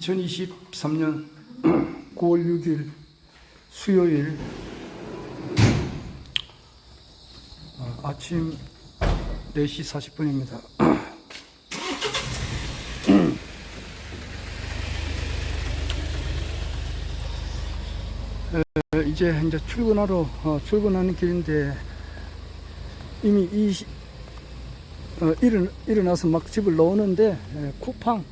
2023년 9월 6일 수요일 아침 4시 40분입니다. 이제 출근하는 길인데 이미 일어나서 막 집을 나오는데 쿠팡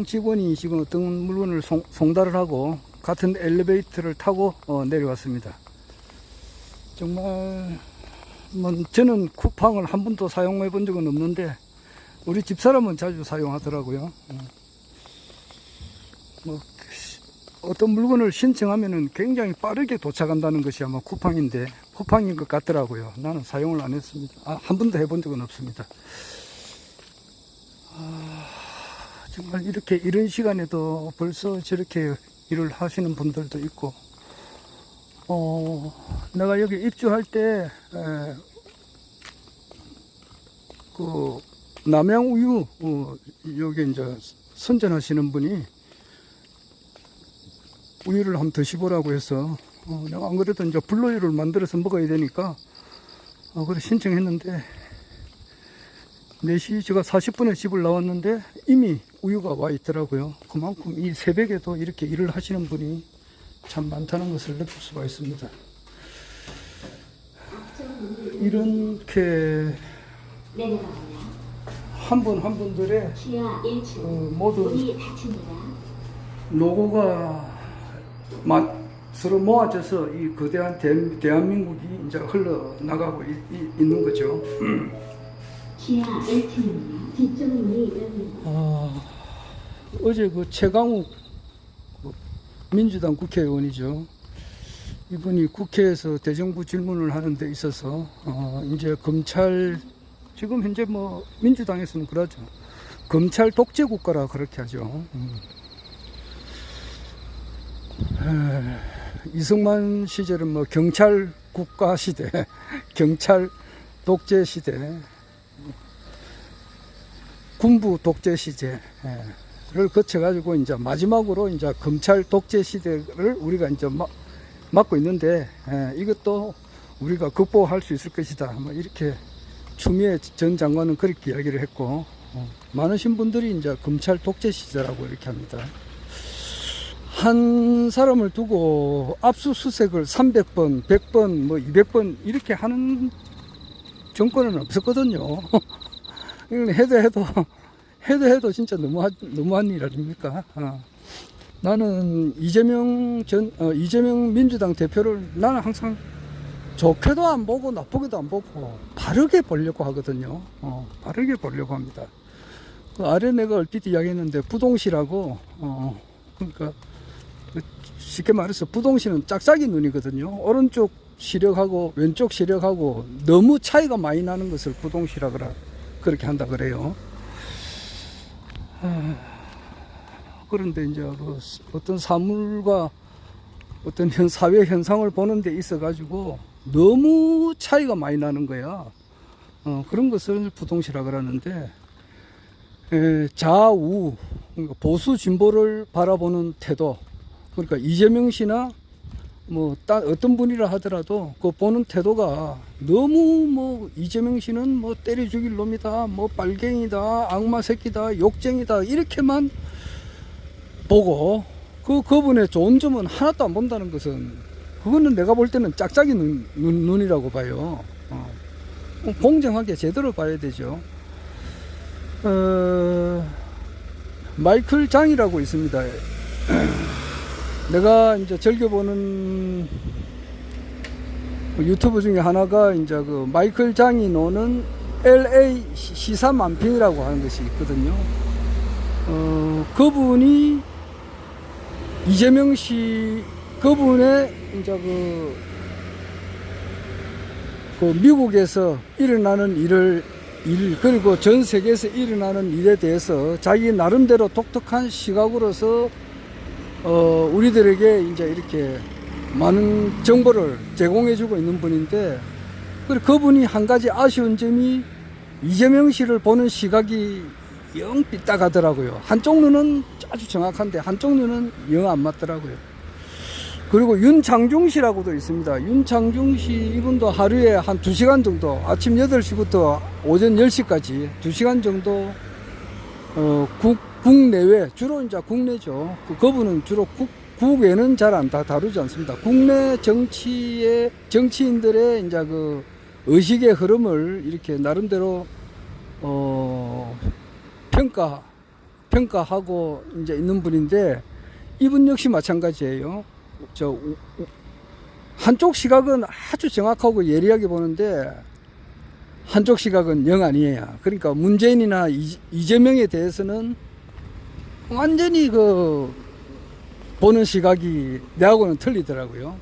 직원이 지금 어떤 물건을 송달을 하고 같은 엘리베이터를 타고 내려왔습니다. 정말 저는 쿠팡을 한 번도 사용해 본 적은 없는데 우리 집사람은 자주 사용하더라고요. 어떤 물건을 신청하면은 굉장히 빠르게 도착한다는 것이 아마 쿠팡인 것 같더라고요. 나는 사용을 안 했습니다. 한 번도 해본 적은 없습니다. 정말 이런 시간에도 벌써 저렇게 일을 하시는 분들도 있고, 내가 여기 입주할 때, 남양우유, 여기 이제 선전하시는 분이 우유를 한번 드셔보라고 해서, 내가 안 그래도 이제 불로유를 만들어서 먹어야 되니까, 그래 신청했는데, 4시 제가 40분에 집을 나왔는데 이미 우유가 와 있더라고요. 그만큼 이 새벽에도 이렇게 일을 하시는 분이 참 많다는 것을 느낄 수가 있습니다. 이렇게 한 분 한 분들의 모든 노고가 서로 모아져서 이 거대한 대한민국이 이제 흘러나가고 있는 거죠. 어제 최강욱 민주당 국회의원이죠. 이분이 국회에서 대정부 질문을 하는 데 있어서 이제 검찰 지금 현재 민주당에서는 그러죠. 검찰 독재 국가라 그렇게 하죠. 이승만 시절은 경찰 국가 시대, 경찰 독재 시대, 군부 독재 시대를 거쳐가지고 이제 마지막으로 이제 검찰 독재 시대를 우리가 이제 맞고 있는데, 이것도 우리가 극복할 수 있을 것이다. 이렇게 추미애 전 장관은 그렇게 이야기를 했고, 많으신 분들이 이제 검찰 독재 시대라고 이렇게 합니다. 한 사람을 두고 압수수색을 300번, 100번, 200번 이렇게 하는 정권은 없었거든요. 해도 진짜 너무한 일 아닙니까? 나는 이재명 민주당 대표를 나는 항상 좋게도 안 보고 나쁘게도 안 보고 바르게 보려고 하거든요. 바르게 보려고 합니다. 그 아래 내가 얼핏 이야기했는데 부동시라고, 그러니까 쉽게 말해서 부동시는 짝짝이 눈이거든요. 오른쪽 시력하고 왼쪽 시력하고 너무 차이가 많이 나는 것을 부동시라 그렇게 한다 그래요. 그런데 이제 어떤 사물과 어떤 사회 현상을 보는 데 있어 가지고 너무 차이가 많이 나는 거야. 그런 것을 부동시라 그러는데, 좌우, 그러니까 보수 진보를 바라보는 태도, 그러니까 이재명 씨나 어떤 분이라 하더라도 그 보는 태도가 너무 이재명 씨는 때려 죽일 놈이다, 빨갱이다, 악마 새끼다, 욕쟁이다 이렇게만 보고 그분의 좋은 점은 하나도 안 본다는 것은, 그거는 내가 볼 때는 짝짝이 눈이라고 봐요. 공정하게 제대로 봐야 되죠. 마이클 장이라고 있습니다. 내가 이제 즐겨보는 유튜브 중에 하나가 이제 마이클 장이 노는 LA 시사만평이라고 하는 것이 있거든요. 그분이 이재명 씨, 그분의 이제 미국에서 일어나는 일 그리고 전 세계에서 일어나는 일에 대해서 자기 나름대로 독특한 시각으로서 우리들에게 이제 이렇게 많은 정보를 제공해주고 있는 분인데, 그분이 한 가지 아쉬운 점이 이재명 씨를 보는 시각이 영 삐딱하더라고요. 한쪽 눈은 아주 정확한데 한쪽 눈은 영 안 맞더라고요. 그리고 윤창중 씨라고도 있습니다. 윤창중 씨 이분도 하루에 한 2시간 정도, 아침 8시부터 오전 10시까지 2시간 정도 국내외, 주로 이제 국내죠. 그분은 주로 국외는 잘 안 다루지 않습니다. 국내 정치인들의 이제 그 의식의 흐름을 이렇게 나름대로 평가하고 이제 있는 분인데, 이분 역시 마찬가지예요. 한쪽 시각은 아주 정확하고 예리하게 보는데 한쪽 시각은 영 아니에요. 그러니까 문재인이나 이재명에 대해서는 완전히 그 보는 시각이 내하고는 틀리더라고요.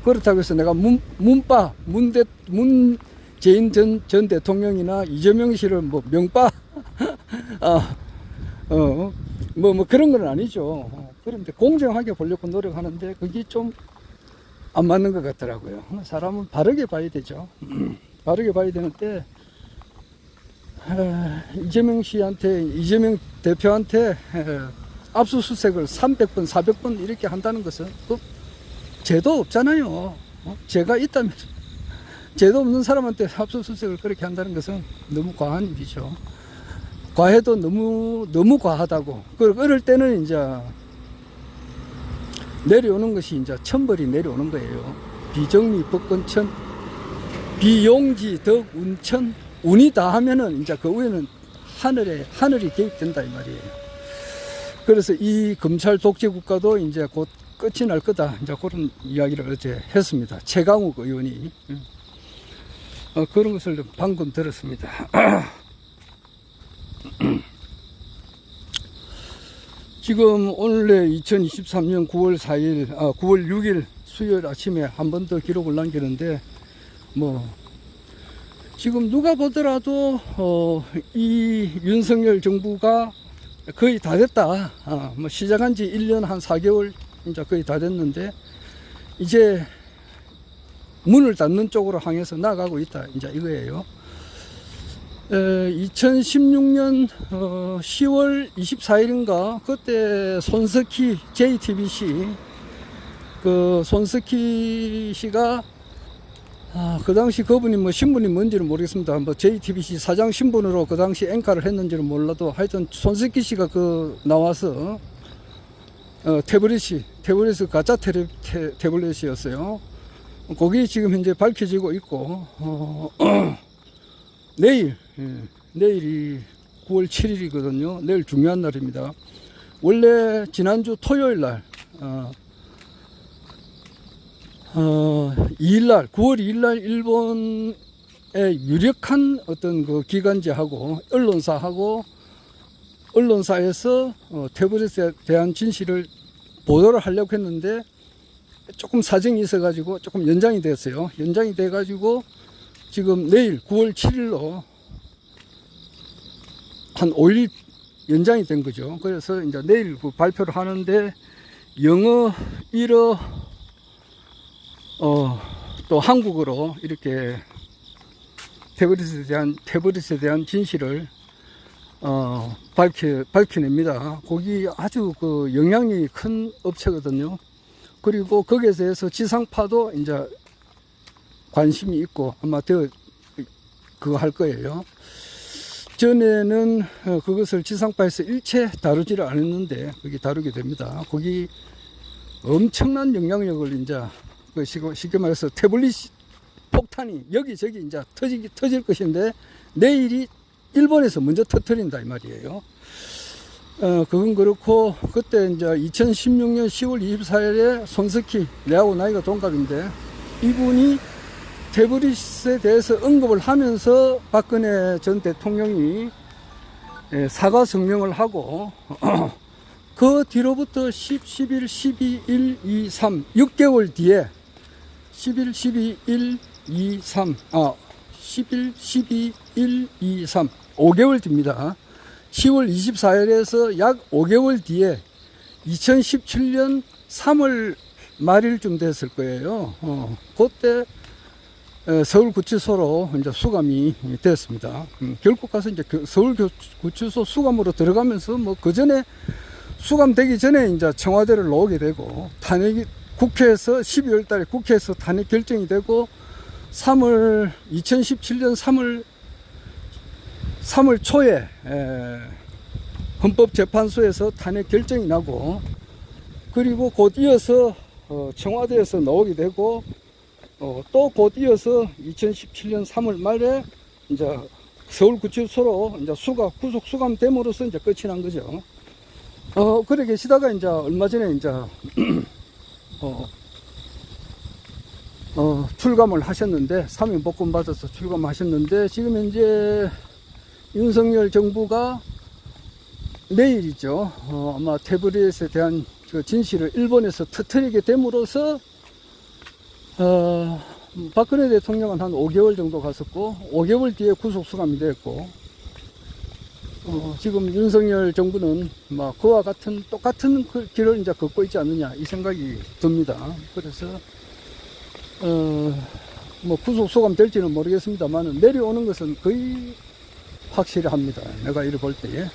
그렇다고 해서 내가 문재인 전 대통령이나 이재명 씨를 뭐 명빠 뭐 그런 건 아니죠. 그런데 공정하게 보려고 노력하는데 그게 좀 안 맞는 것 같더라고요. 사람은 바르게 봐야 되죠. 바르게 봐야 되는데, 이재명 대표한테 압수수색을 300번, 400번 이렇게 한다는 것은 그 죄도 없잖아요. 죄가 있다면 죄도 없는 사람한테 압수수색을 그렇게 한다는 것은 너무 과한 일이죠. 과해도 너무 과하다고. 그럴 때는 이제 내려오는 것이 이제 천벌이 내려오는 거예요. 비정리, 법권천, 비용지, 덕, 운천, 운이 다 하면은 이제 그 위에는 하늘이 개입된다 이 말이에요. 그래서 이 검찰 독재 국가도 이제 곧 끝이 날 거다. 이제 그런 이야기를 어제 했습니다. 최강욱 의원이. 그런 것을 방금 들었습니다. 지금 오늘에 2023년 9월 6일 수요일 아침에 한 번 더 기록을 남기는데, 뭐 지금 누가 보더라도 이 윤석열 정부가 거의 다 됐다. 뭐 시작한 지 1년 한 4개월 이제 거의 다 됐는데, 이제 문을 닫는 쪽으로 향해서 나가고 있다. 이제 이거예요. 2016년 10월 24일인가 그때 손석희 JTBC 그 손석희 씨가 그 당시 그분이 뭐 신분이 뭔지는 모르겠습니다. 뭐 JTBC 사장 신분으로 그 당시 앵커를 했는지는 몰라도 하여튼 손석희 씨가 그 나와서 태블릿이 가짜 태블릿이었어요. 거기 지금 현재 밝혀지고 있고 내일이 9월 7일이거든요. 내일 중요한 날입니다. 원래 지난주 토요일 날, 2일날, 9월 2일날 일본의 유력한 어떤 그 기관지하고 언론사에서 태블릿에 대한 진실을 보도를 하려고 했는데 조금 사정이 있어가지고 조금 연장이 됐어요. 연장이 돼가지고 지금 내일 9월 7일로 한 5일 연장이 된 거죠. 그래서 이제 내일 그 발표를 하는데 영어, 일어, 또 한국어로 이렇게 태블릿에 대한 진실을 밝혀냅니다. 거기 아주 그 영향이 큰 업체거든요. 그리고 거기에 대해서 지상파도 이제 관심이 있고 아마 그거 할 거예요. 전에는 그것을 지상파에서 일체 다루지를 않았는데 거기 다루게 됩니다. 거기 엄청난 영향력을 이제 쉽게 말해서 태블릿 폭탄이 여기저기 이제 터질 것인데 내일이 일본에서 먼저 터뜨린다 이 말이에요. 그건 그렇고 그때 이제 2016년 10월 24일에 손석희, 내하고 나이가 동갑인데 이분이 태블릿에 대해서 언급을 하면서 박근혜 전 대통령이 사과 성명을 하고 그 뒤로부터 10, 11, 12, 1, 2, 3 6개월 뒤에 11, 12, 1, 2, 3 11, 12, 1, 2, 3 5개월 뒤입니다. 10월 24일에서 약 5개월 뒤에 2017년 3월 말일쯤 됐을 거예요. 그때 서울구치소로 이제 수감이 되었습니다. 결국 가서 이제 서울구치소 수감으로 들어가면서 뭐 그 전에 수감되기 전에 이제 청와대를 나오게 되고 탄핵이 국회에서 12월 달에 국회에서 탄핵 결정이 되고 2017년 3월 초에 헌법재판소에서 탄핵 결정이 나고 그리고 곧 이어서 청와대에서 나오게 되고 또 곧 이어서 2017년 3월 말에 이제 서울구치소로 이제 구속 수감됨으로써 이제 끝이 난 거죠. 그래 계시다가 이제 얼마 전에 이제 출감을 하셨는데, 사면복권 받아서 출감하셨는데, 지금 현재 윤석열 정부가 내일이죠. 아마 태블릿에 대한 그 진실을 일본에서 터뜨리게 됨으로써, 박근혜 대통령은 한 5개월 정도 갔었고, 5개월 뒤에 구속수감이 됐고, 지금 윤석열 정부는 막 그와 같은 똑같은 길을 이제 걷고 있지 않느냐 이 생각이 듭니다. 그래서 뭐 구속 소감 될지는 모르겠습니다만 내려오는 것은 거의 확실합니다. 내가 이를 볼 때에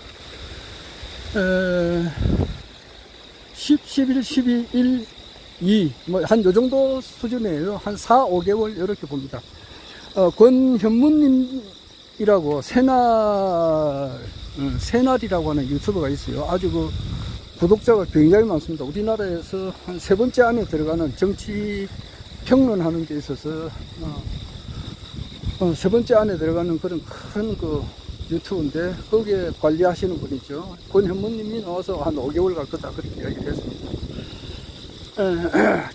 10, 11, 12, 1, 2 뭐 한 요 정도 수준이에요. 한 4, 5개월 이렇게 봅니다. 권현무님이라고 새날이라고 하는 유튜버가 있어요. 아주 그 구독자가 굉장히 많습니다. 우리나라에서 한 3번째 안에 들어가는 정치 평론하는 데 있어서 3번째 안에 들어가는 그런 큰 그 유튜브인데 거기에 관리하시는 분이죠. 권현무님이 나와서 한 5개월 갈 거다 그렇게 이야기를 했습니다.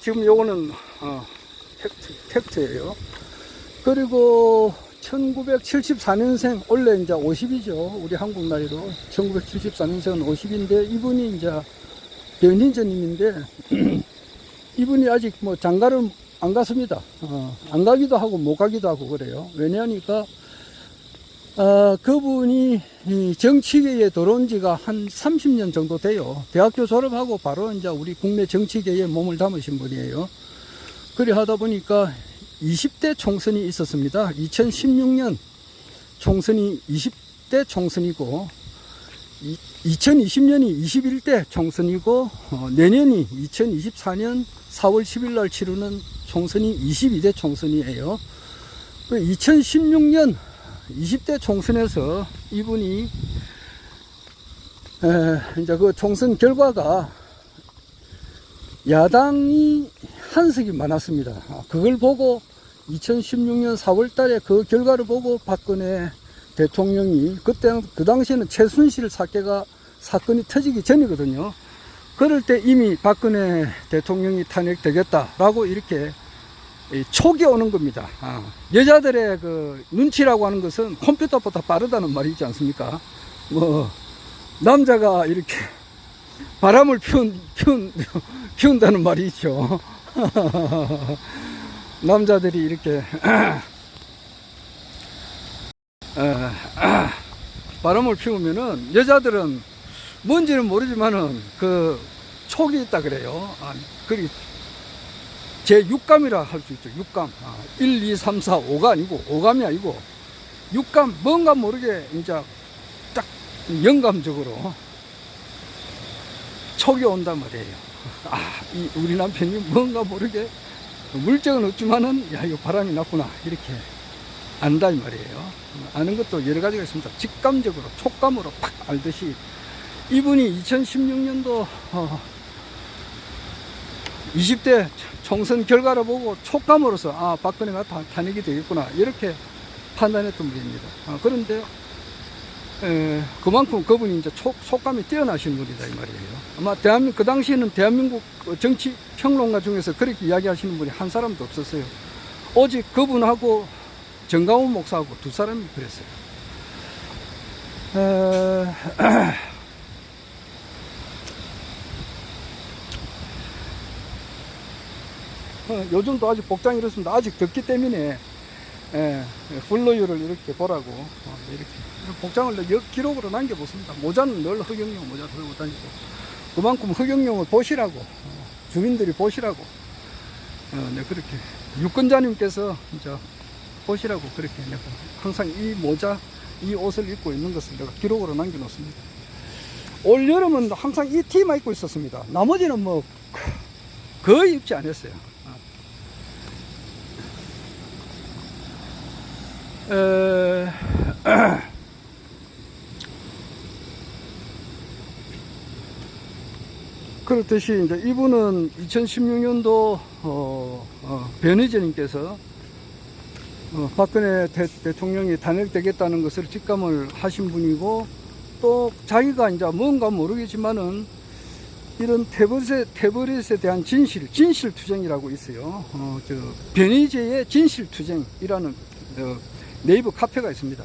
지금 요거는 팩트예요. 그리고 1974년생, 원래 이제 50이죠. 우리 한국 나이로. 1974년생은 50인데, 이분이 이제 변인재님인데, 이분이 아직 뭐 장가를 안 갔습니다. 안 가기도 하고 못 가기도 하고 그래요. 왜냐하니까, 그분이 정치계에 들어온 지가 한 30년 정도 돼요. 대학교 졸업하고 바로 이제 우리 국내 정치계에 몸을 담으신 분이에요. 그래 하다 보니까 20대 총선이 있었습니다. 2016년 총선이 20대 총선이고 2020년이 21대 총선이고 내년이 2024년 4월 10일 날 치르는 총선이 22대 총선이에요. 2016년 20대 총선에서 이분이 이제 그 총선 결과가 야당이 한석이 많았습니다. 그걸 보고 2016년 4월 달에 그 결과를 보고 박근혜 대통령이 그 당시에는 최순실 사건이 터지기 전이거든요. 그럴 때 이미 박근혜 대통령이 탄핵되겠다라고 이렇게 촉이 오는 겁니다. 여자들의 그 눈치라고 하는 것은 컴퓨터보다 빠르다는 말이 있지 않습니까? 뭐 남자가 이렇게 바람을 피운다는 말이 있죠. 남자들이 이렇게 바람을 피우면은 여자들은 뭔지는 모르지만은 그 촉이 있다 그래요. 그리 제 육감이라 할 수 있죠. 육감. 1, 2, 3, 4, 5가 아니고 5감이 아니고 육감, 뭔가 모르게 이제 딱 영감적으로 촉이 온단 말이에요. 우리 남편이 뭔가 모르게 물정은 없지만은 야 이거 바람이 났구나 이렇게 안다 이 말이에요. 아는 것도 여러 가지가 있습니다. 직감적으로 촉감으로 팍 알듯이 이분이 2016년도 20대 총선 결과를 보고 촉감으로서 박근혜가 탄핵이 되겠구나 이렇게 판단했던 분입니다. 그런데 그만큼 그분이 이제 촉감이 뛰어나신 분이다 이 말이에요. 아마 그 당시에는 대한민국 정치 평론가 중에서 그렇게 이야기하시는 분이 한 사람도 없었어요. 오직 그분하고 정강훈 목사하고 두 사람이 그랬어요. 요즘도 아직 복장이 이렇습니다. 아직 덥기 때문에 플로유를 이렇게 보라고 이렇게 복장을 기록으로 남겨보습니다. 모자는 늘 흑역용 모자를 들고 다니고 그만큼 흑역용을 보시라고 주민들이 보시라고 네, 그렇게 유권자님께서 이제 보시라고 그렇게 내가 항상 이 모자, 이 옷을 입고 있는 것을 내가 기록으로 남겨놓습니다. 올 여름은 항상 이 티만 입고 있었습니다. 나머지는 뭐 거의 입지 않았어요. 그렇듯이 이제 이분은 2016년도 변희재님께서 박근혜 대통령이 단일되겠다는 것을 직감을 하신 분이고, 또 자기가 이제 뭔가 모르겠지만은 이런 태블릿에 대한 진실투쟁이라고 있어요. 변희재의 진실투쟁이라는 네이버 카페가 있습니다.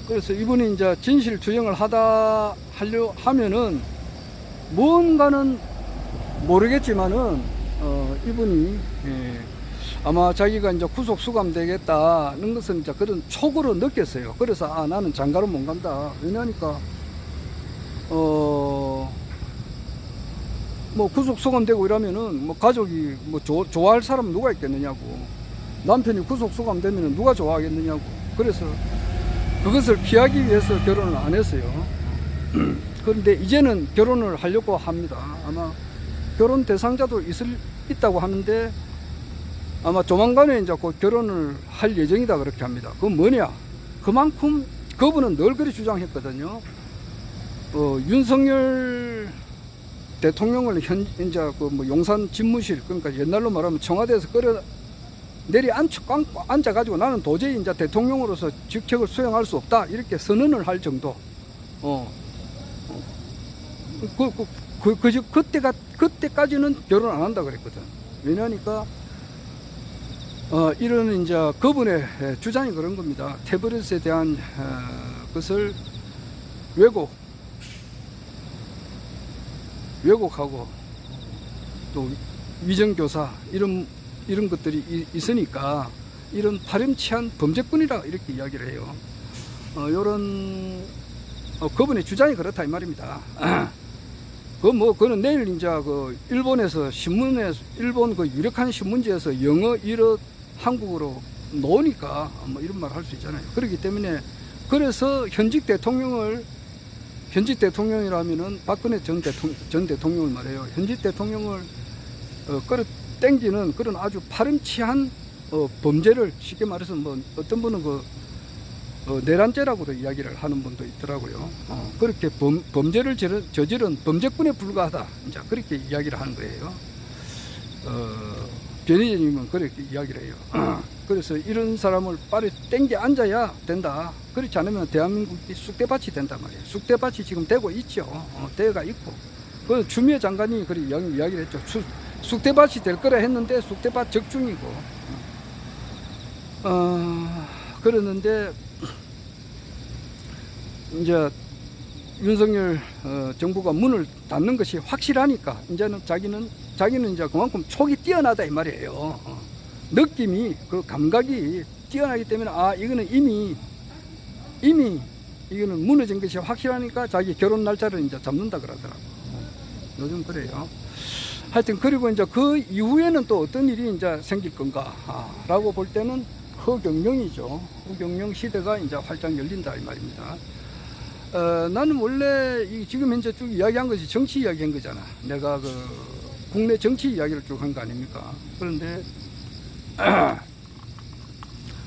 그래서 이분이 이제 진실 투쟁을 하려 하면은 뭔가는 모르겠지만은 이분이 아마 자기가 이제 구속 수감되겠다는 것은 이제 그런 촉으로 느꼈어요. 그래서 나는 장가로 못 간다. 왜냐니까 뭐 구속 수감되고 이러면은 뭐 가족이 뭐 좋아할 사람 누가 있겠느냐고, 남편이 구속 수감되면은 누가 좋아하겠느냐고. 그래서 그것을 피하기 위해서 결혼을 안 했어요. 그런데 이제는 결혼을 하려고 합니다. 아마 결혼 대상자도 있다고 하는데 아마 조만간에 이제 곧 결혼을 할 예정이다 그렇게 합니다. 그건 뭐냐? 그만큼 그분은 늘 그리 주장했거든요. 윤석열 대통령을 이제 뭐 용산 집무실, 그러니까 옛날로 말하면 청와대에서 앉아가지고 나는 도저히 이제 대통령으로서 직책을 수행할 수 없다 이렇게 선언을 할 정도. 그때까지는 결혼 안 한다 그랬거든. 왜냐니까 이런 이제 그분의 주장이 그런 겁니다. 태블릿에 대한 것을 왜곡하고 또 위정교사 이런 것들이 있으니까 이런 파렴치한 범죄꾼이라 이렇게 이야기를 해요. 그분의 주장이 그렇다 이 말입니다. 그거는 내일 이제 일본에서 일본 유력한 신문지에서 영어 일어 한국어로 나오니까 뭐 이런 말 할 수 있잖아요. 그렇기 때문에 그래서 현직 대통령이라면은 박근혜 전 대통령을 말해요. 현직 대통령을 끌어당기는 그런 아주 파렴치한 범죄를, 쉽게 말해서 뭐 어떤 분은 내란죄라고도 이야기를 하는 분도 있더라고요. 그렇게 범죄를 저지른 범죄꾼에 불과하다, 이제 그렇게 이야기를 하는 거예요. 변희재님은 그렇게 이야기를 해요. 그래서 이런 사람을 빨리 땡겨 앉아야 된다. 그렇지 않으면 대한민국이 쑥대밭이 된단 말이에요. 쑥대밭이 지금 되고 있죠. 되어가 있고. 그 추미애 장관이 그렇게 이야기를 했죠. 쑥대밭이 될 거라 했는데 쑥대밭 적중이고. 그러는데 이제 윤석열 정부가 문을 닫는 것이 확실하니까 이제는 자기는 이제 그만큼 촉이 뛰어나다 이 말이에요. 느낌이, 그 감각이 뛰어나기 때문에 이거는 이미 이거는 무너진 것이 확실하니까 자기 결혼 날짜를 이제 잡는다 그러더라고. 요즘 그래요. 하여튼 그리고 이제 그 이후에는 또 어떤 일이 이제 생길 건가라고 볼 때는 허경영이죠. 허경영 시대가 이제 활짝 열린다 이 말입니다. 나는 원래 지금 현재 쭉 이야기한 것이 정치 이야기한 거잖아. 내가 국내 정치 이야기를 쭉 한 거 아닙니까? 그런데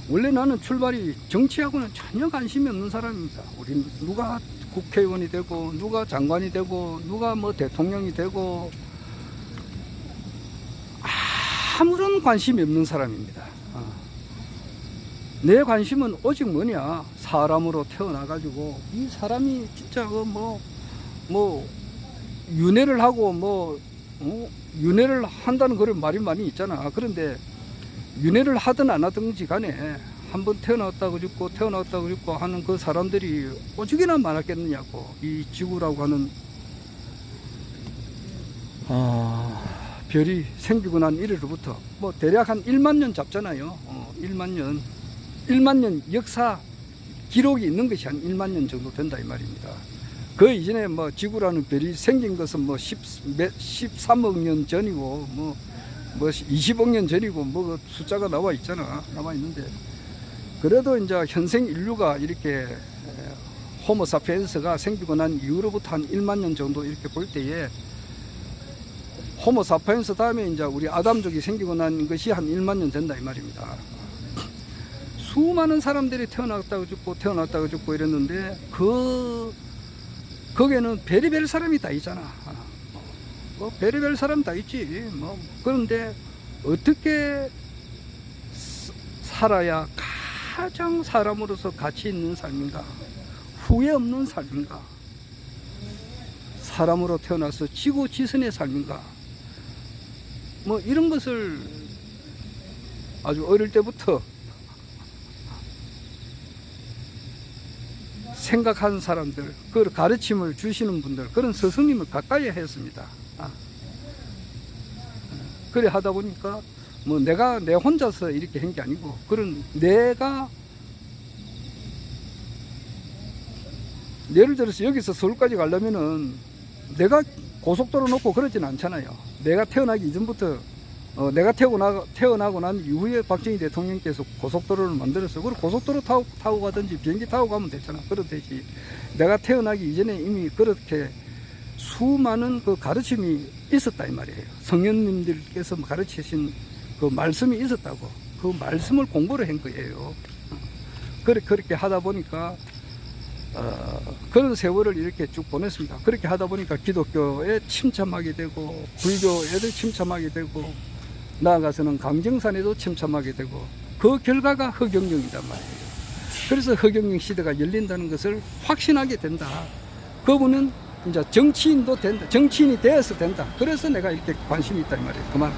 원래 나는 출발이 정치하고는 전혀 관심이 없는 사람입니다. 우리 누가 국회의원이 되고 누가 장관이 되고 누가 뭐 대통령이 되고 아무런 관심이 없는 사람입니다. 내 관심은 오직 뭐냐, 사람으로 태어나가지고 이 사람이 진짜 윤회를 하고 윤회를 한다는 그런 말이 많이 있잖아. 그런데 윤회를 하든 안 하든지 간에 한번 태어났다고 죽고 하는 그 사람들이 오죽이나 많았겠느냐고. 이 지구라고 하는 별이 생기고 난 이래로부터 뭐 대략 한 1만 년 잡잖아요. 1만 년 역사 기록이 있는 것이 한 1만 년 정도 된다 이 말입니다. 그 이전에 뭐 지구라는 별이 생긴 것은 뭐 13억 년 전이고 뭐 20억 년 전이고 뭐 숫자가 나와 있는데, 그래도 이제 현생 인류가 이렇게 호모 사피엔스가 생기고 난 이후로부터 한 1만 년 정도 이렇게 볼 때에 호모 사피엔스 다음에 이제 우리 아담족이 생기고 난 것이 한 1만 년 된다 이 말입니다. 수많은 사람들이 태어났다가 죽고 이랬는데 거기에는 별의별 사람이 다 있잖아. 뭐 별의별 사람 다 있지. 뭐 그런데 어떻게 살아야 가장 사람으로서 가치 있는 삶인가, 후회 없는 삶인가, 사람으로 태어나서 지고지선의 삶인가, 뭐 이런 것을 아주 어릴 때부터 생각하는 사람들, 그 가르침을 주시는 분들, 그런 스승님을 가까이 했습니다. 그래 하다 보니까 뭐 내가 내 혼자서 이렇게 한 게 아니고, 그런 내가 예를 들어서 여기서 서울까지 가려면은 내가 고속도로 놓고 그러진 않잖아요. 내가 태어나기 이전부터 내가 태어나고 난 이후에 박정희 대통령께서 고속도로를 만들어서, 그리고 고속도로 타고 가든지 비행기 타고 가면 되잖아. 그렇듯이 내가 태어나기 이전에 이미 그렇게 수많은 그 가르침이 있었다 이 말이에요. 성현님들께서 가르치신 그 말씀이 있었다고. 그 말씀을 공부를 한 거예요. 그렇게 하다 보니까 그런 세월을 이렇게 쭉 보냈습니다. 그렇게 하다 보니까 기독교에 침참하게 되고, 불교에도 침참하게 되고, 나아가서는 강정산에도 침참하게 되고, 그 결과가 허경영이란 말이에요. 그래서 허경영 시대가 열린다는 것을 확신하게 된다. 그분은 이제 정치인도 된다. 정치인이 되어서 된다. 그래서 내가 이렇게 관심이 있다 이 말이에요. 그만.